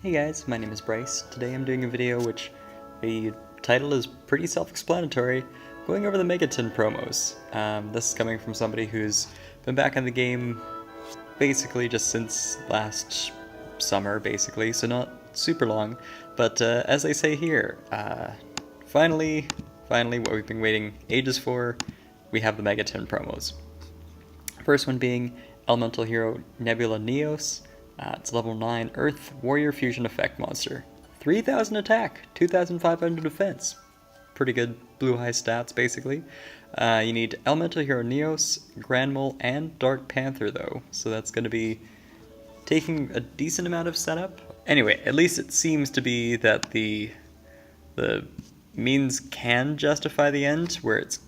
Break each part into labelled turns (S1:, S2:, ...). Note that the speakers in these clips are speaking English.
S1: Hey guys, my name is Bryce. Today I'm doing a video which the title is pretty self-explanatory, going over the Megaton promos. This is coming from somebody who's been back in the game basically just since last summer, basically, so not super long. But as they say here, finally, what we've been waiting ages for, we have the Megaton promos. First one being Elemental Hero Nebula Neos. It's level 9 Earth Warrior Fusion Effect monster. 3000 attack, 2500 defense. Pretty good blue high stats, basically. You need Elemental Hero Neos, Granmole, and Dark Panther, though. So that's going to be taking a decent amount of setup. Anyway, at least it seems to be that the means can justify the end, where it's,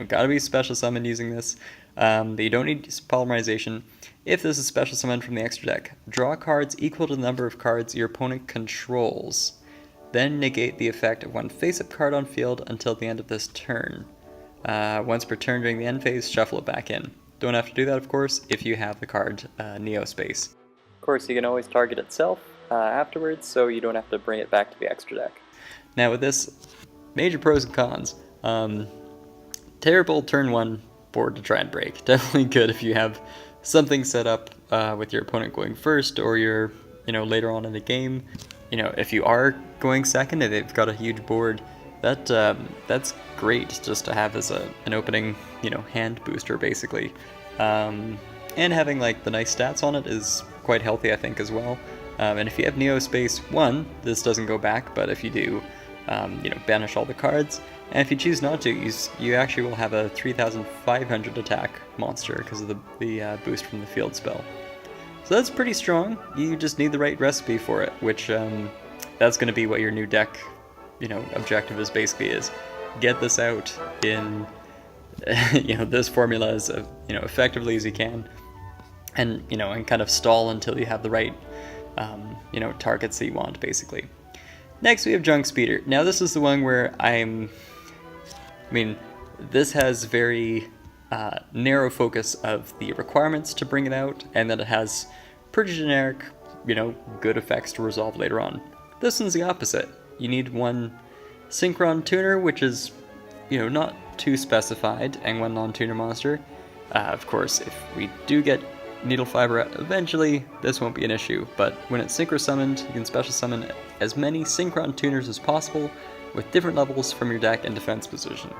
S1: gotta be special summoned using this. That you don't need polymerization. If this is special summoned from the extra deck, draw cards equal to the number of cards your opponent controls. Then negate the effect of one face-up card on field until the end of this turn. Once per turn during the end phase, shuffle it back in. Don't have to do that, of course, if you have the card Neo Space. Of course, you can always target itself afterwards, so you don't have to bring it back to the extra deck. Now with this, major pros and cons. Terrible turn 1 board to try and break. Definitely good if you have something set up with your opponent going first, or you're, later on in the game. If you are going second and they've got a huge board, that's great just to have as an opening, hand booster basically. And having like the nice stats on it is quite healthy, I think, as well. And if you have Neo Space 1, this doesn't go back, but if you do, banish all the cards. And if you choose not to, you actually will have a 3500 attack monster because of the boost from the field spell. So that's pretty strong. You just need the right recipe for it, which that's going to be what your new deck, objective is basically is. Get this out in, this formula as effectively as you can, and and kind of stall until you have the right, targets that you want basically. Next we have Junk Speeder. Now this is the one where this has very narrow focus of the requirements to bring it out, and then it has pretty generic, good effects to resolve later on. This one's the opposite. You need one Synchron tuner, which is, not too specified, and one non-tuner monster. Of course, if we do get Needle Fiber out eventually, this won't be an issue, but when it's synchro summoned, you can special summon as many Synchron tuners as possible with different levels from your deck and defense position.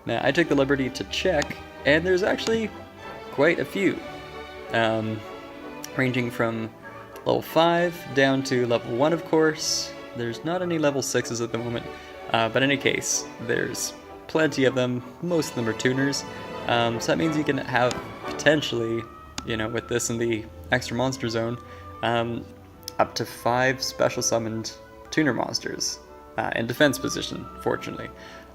S1: Now, I took the liberty to check, and there's actually quite a few, ranging from level 5 down to level 1, of course. There's not any level 6s at the moment, but in any case, there's plenty of them. Most of them are tuners, so that means you can have potentially, with this in the extra monster zone, up to 5 special summoned tuner monsters in defense position, fortunately.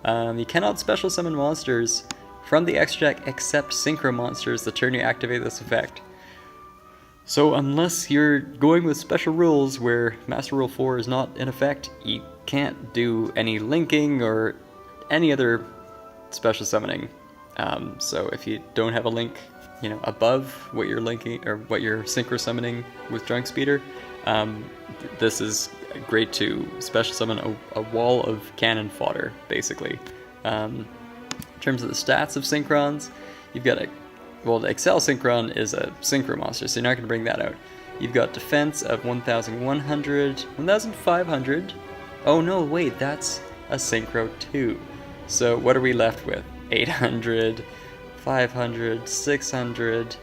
S1: You cannot special summon monsters from the extra deck except synchro monsters the turn you activate this effect. So unless you're going with special rules where Master Rule 4 is not in effect, you can't do any linking or any other special summoning. So if you don't have a link, above what you're linking or what you're synchro summoning with Junk Speeder, this is great to special summon a wall of cannon fodder, basically. In terms of the stats of Synchrons, you've got the Excel Synchron is a synchro monster, so you're not going to bring that out. You've got defense of 1100, 1500. Oh no, wait, that's a synchro too. So what are we left with? 800, 500, 600.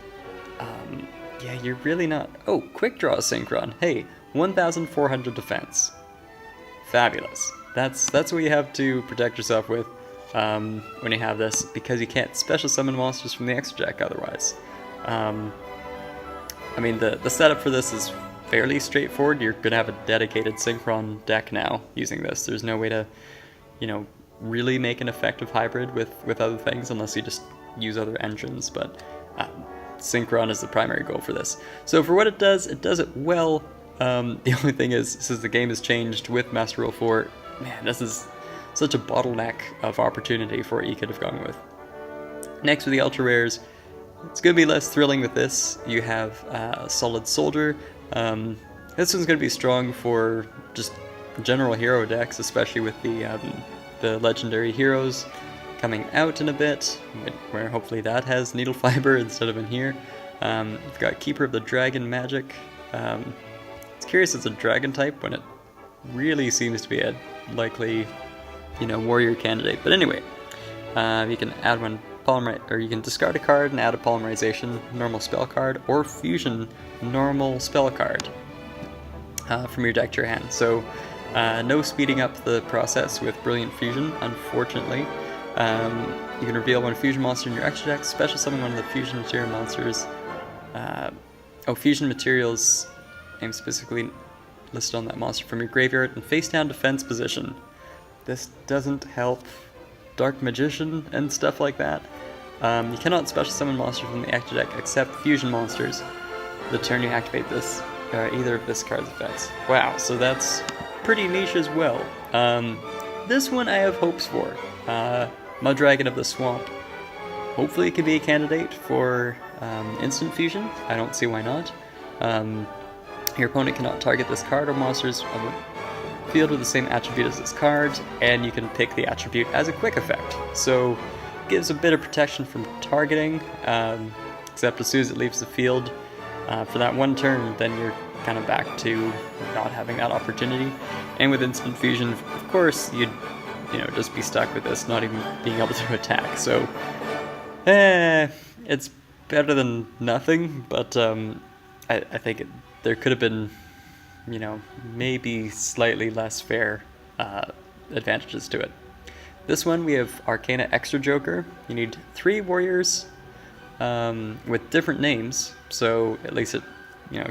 S1: Yeah, you're really not. Oh, Quick Draw Synchron. Hey, 1400 defense. Fabulous. That's what you have to protect yourself with when you have this, because you can't special summon monsters from the extra deck otherwise. The setup for this is fairly straightforward. You're going to have a dedicated Synchron deck now using this. There's no way to, really make an effective hybrid with other things unless you just use other engines, but Synchron is the primary goal for this. So for what it does it well. The only thing is, since the game has changed with Master Rule 4, man, this is such a bottleneck of opportunity for what you could have gone with. Next, with the Ultra Rares, it's going to be less thrilling with this. You have Solid Soldier, This one's going to be strong for just general hero decks, especially with the legendary heroes coming out in a bit, where hopefully that has needle fiber instead of in here. We've got Keeper of the Dragon magic. It's curious it's a dragon type when it really seems to be a likely, warrior candidate. But anyway, you can add one or you can discard a card and add a polymerization normal spell card or fusion normal spell card from your deck to your hand. So no speeding up the process with Brilliant Fusion, unfortunately. You can reveal one fusion monster in your extra deck, special summon one of the fusion material monsters. Fusion materials aim specifically listed on that monster from your graveyard and face down defense position. This doesn't help Dark Magician and stuff like that. You cannot special summon monsters from the active deck except fusion monsters the turn you activate this, either of this card's effects. Wow, so that's pretty niche as well. This one I have hopes for. Muddragon of the Swamp. Hopefully it can be a candidate for instant fusion. I don't see why not. Your opponent cannot target this card or monsters on the field with the same attribute as this card, and you can pick the attribute as a quick effect. So gives a bit of protection from targeting, except as soon as it leaves the field for that one turn, then you're kind of back to not having that opportunity. And with instant fusion, of course, you'd just be stuck with this, not even being able to attack. So it's better than nothing, but I think there could have been, maybe slightly less fair advantages to it. This one, we have Arcana Extra Joker. You need 3 warriors with different names, so at least it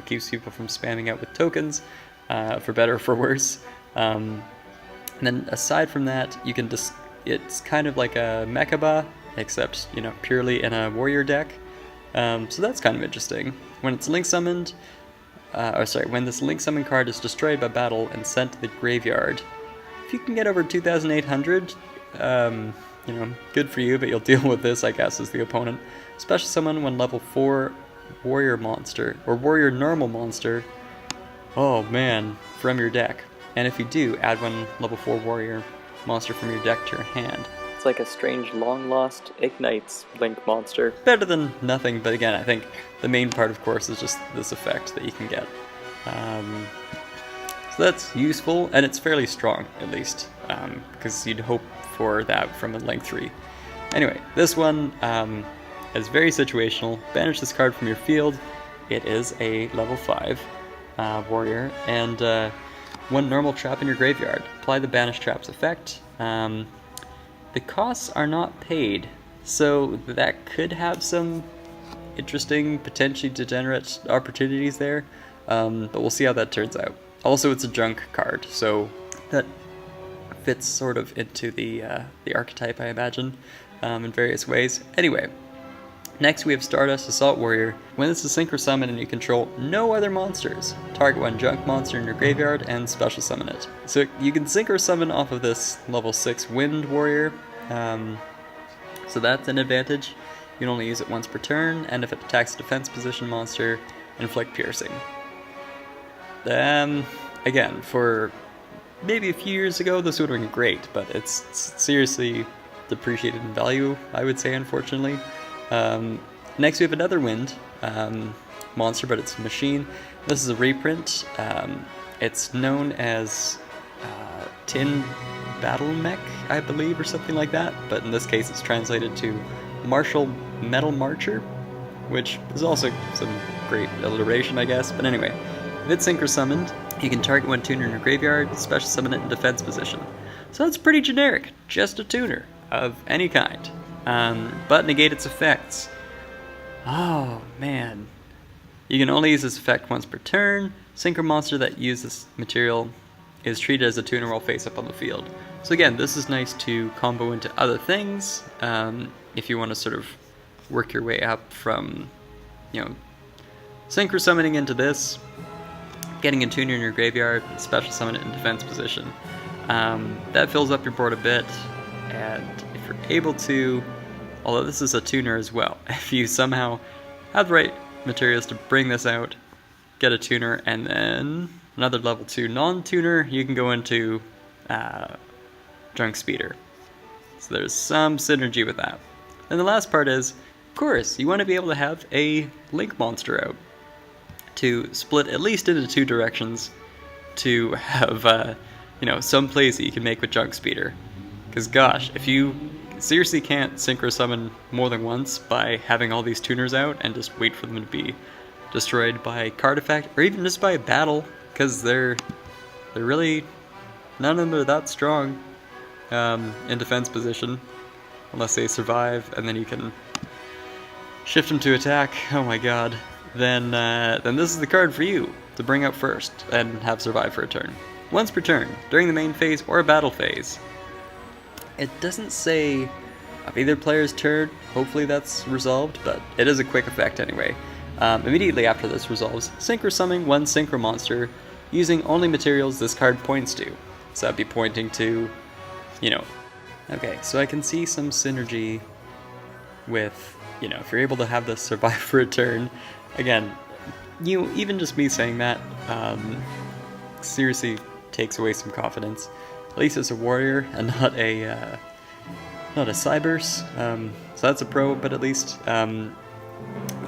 S1: keeps people from spamming out with tokens, for better or for worse. And then aside from that, you can it's kind of like a Mechaba, except purely in a warrior deck. So that's kind of interesting. When it's link summoned, when this link summon card is destroyed by battle and sent to the graveyard, if you can get over 2,800, good for you, but you'll deal with this, I guess, as the opponent. Special summon one level 4 warrior monster, or warrior normal monster, oh man, from your deck. And if you do, add one level 4 warrior monster from your deck to your hand. It's like a strange long-lost Ignites Link monster. Better than nothing, but again, I think the main part, of course, is just this effect that you can get. So that's useful, and it's fairly strong, at least, because you'd hope for that from a Link 3. Anyway, this one is very situational. Banish this card from your field. It is a level 5 warrior, and one normal trap in your graveyard. Apply the Banish Trap's effect. The costs are not paid, so that could have some interesting, potentially degenerate opportunities there, but we'll see how that turns out. Also, it's a junk card, so that fits sort of into the archetype, I imagine, in various ways. Anyway, next we have Stardust Assault Warrior. When this is synchro summon and you control no other monsters, target one junk monster in your graveyard and special summon it. So you can synchro summon off of this level 6 Wind Warrior, so that's an advantage. You can only use it once per turn, and if it attacks a defense position monster, inflict piercing. Again, for maybe a few years ago this would have been great, but it's seriously depreciated in value, I would say, unfortunately. Next we have another wind monster, but it's a machine. This is a reprint. It's known as Tin Battle Mech, I believe, or something like that, but in this case it's translated to Martial Metal Marcher, which is also some great alliteration, I guess. But anyway, if it's synchro summoned, you can target one tuner in your graveyard, special summon it in defense position. So that's pretty generic, just a tuner of any kind, but negate its effects. Oh man, you can only use this effect once per turn. Synchro monster that uses material is treated as a tuner while face up on the field. So again, this is nice to combo into other things, if you want to sort of work your way up from, synchro summoning into this, getting a tuner in your graveyard, special summon it in defense position. That fills up your board a bit, and if you're able to, although this is a tuner as well, if you somehow have the right materials to bring this out, get a tuner, and then another level 2 non-tuner, you can go into Junk Speeder. So there's some synergy with that. And the last part is, of course, you want to be able to have a Link monster out to split at least into 2 directions to have, some plays that you can make with Junk Speeder. Because gosh, if you seriously can't synchro summon more than once by having all these tuners out and just wait for them to be destroyed by card effect, or even just by a battle, because they're really, none of them are that strong in defense position, unless they survive, and then you can shift them to attack. Oh my god. Then this is the card for you to bring out first and have survive for a turn. Once per turn, during the main phase or battle phase. It doesn't say of either player's turn, hopefully that's resolved, but it is a quick effect anyway. Immediately after this resolves, synchro summoning 1 synchro monster using only materials this card points to. So that'd be pointing to, Okay, so I can see some synergy with, if you're able to have this survive for a turn. Again, even just me saying that seriously takes away some confidence. At least it's a warrior and not a Cybers. So that's a pro, but at least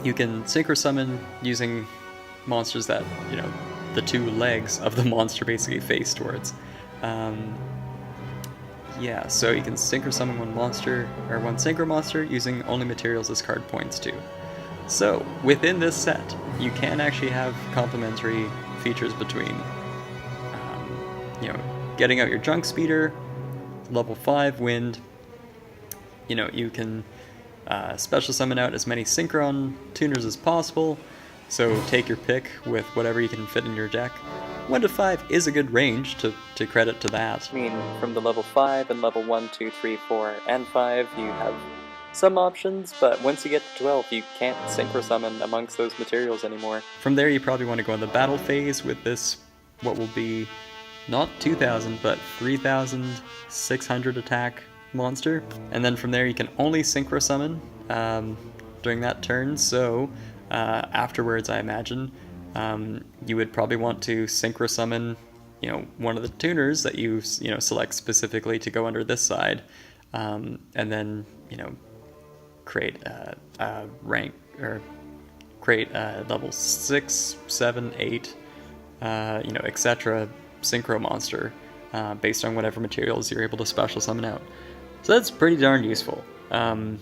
S1: you can synchro summon using monsters that, the 2 legs of the monster basically face towards. Yeah, so you can synchro summon 1 monster, or 1 synchro monster, using only materials this card points to. So, within this set, you can actually have complementary features between, getting out your Junk Speeder, level 5 Wind, you can special summon out as many Synchron tuners as possible, so take your pick with whatever you can fit in your deck. 1 to 5 is a good range to credit to that. I mean, from the level 5 and level 1, 2, 3, 4, and 5, you have some options, but once you get to 12, you can't synchro summon amongst those materials anymore. From there, you probably want to go in the battle phase with this, what will be not 2,000, but 3,600 attack monster. And then from there, you can only synchro summon during that turn, so afterwards, I imagine, you would probably want to synchro summon, one of the tuners that you, select specifically to go under this side, and then, create a rank, or create a level 6, 7, 8, etc. synchro monster based on whatever materials you're able to special summon out. So that's pretty darn useful. And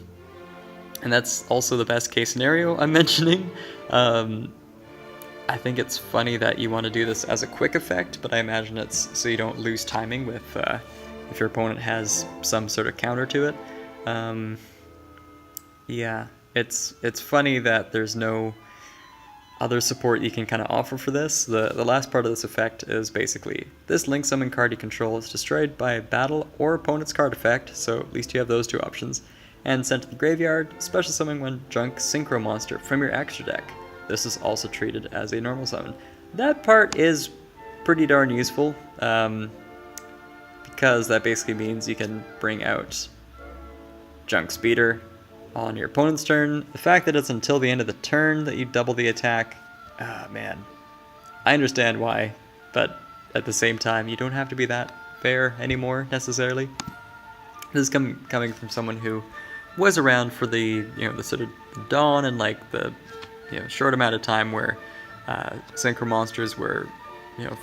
S1: that's also the best case scenario I'm mentioning. I think it's funny that you want to do this as a quick effect, but I imagine it's so you don't lose timing with if your opponent has some sort of counter to it. Yeah, it's funny that there's no other support you can kind of offer for this. The last part of this effect is basically, this Link summon card you control is destroyed by a battle or opponent's card effect, so at least you have those 2 options, and sent to the graveyard, special summon 1 Junk Synchro monster from your extra deck. This is also treated as a normal summon. That part is pretty darn useful, because that basically means you can bring out Junk Speeder on your opponent's turn. The fact that it's until the end of the turn that you double the attack, man. I understand why, but at the same time, you don't have to be that fair anymore, necessarily. This is coming from someone who was around for the, the sort of dawn and like the, short amount of time where synchro monsters were,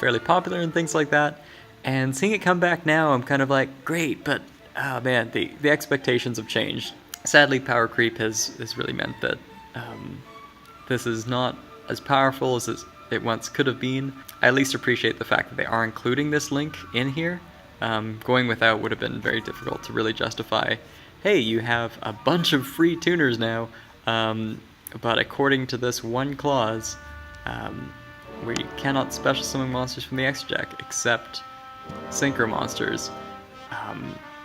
S1: fairly popular and things like that. And seeing it come back now, I'm kind of like, great, but, oh man, the expectations have changed. Sadly, power creep has really meant that this is not as powerful as it once could have been. I at least appreciate the fact that they are including this link in here. Going without would have been very difficult to really justify, hey, you have a bunch of free tuners now, but according to this one clause, where you cannot special summon monsters from the extra deck except synchro monsters,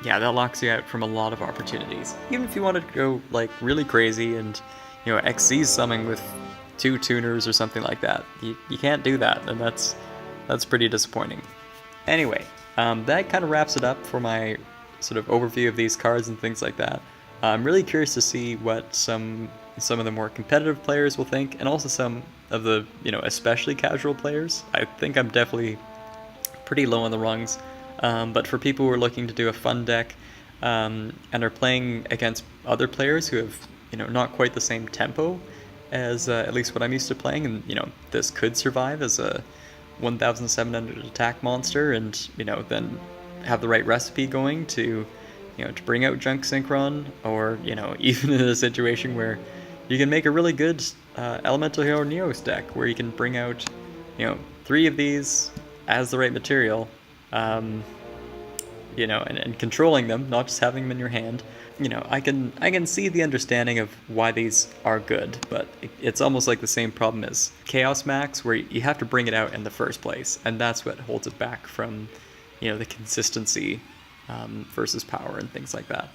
S1: yeah, that locks you out from a lot of opportunities. Even if you wanted to go like really crazy and XZ summon with 2 tuners or something like that, you can't do that, and that's pretty disappointing. Anyway, that kind of wraps it up for my sort of overview of these cards and things like that. I'm really curious to see what some of the more competitive players will think, and also some of the, especially casual players. I think I'm definitely pretty low on the rungs, but for people who are looking to do a fun deck and are playing against other players who have, not quite the same tempo as at least what I'm used to playing, and this could survive as a 1,700 attack monster, and then have the right recipe going to to bring out Junk Synchron, or even in a situation where you can make a really good Elemental Hero Neos deck where you can bring out 3 of these as the right material, and controlling them, not just having them in your hand. I can see the understanding of why these are good, but it's almost like the same problem as Chaos Max, where you have to bring it out in the first place, and that's what holds it back from, the consistency versus power and things like that.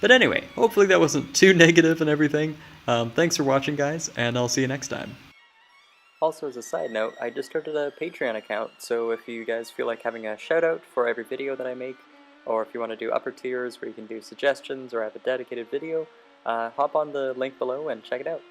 S1: But anyway, hopefully that wasn't too negative and everything. Thanks for watching, guys, and I'll see you next time. Also, as a side note, I just started a Patreon account, so if you guys feel like having a shout out for every video that I make, or if you want to do upper tiers where you can do suggestions or have a dedicated video, hop on the link below and check it out.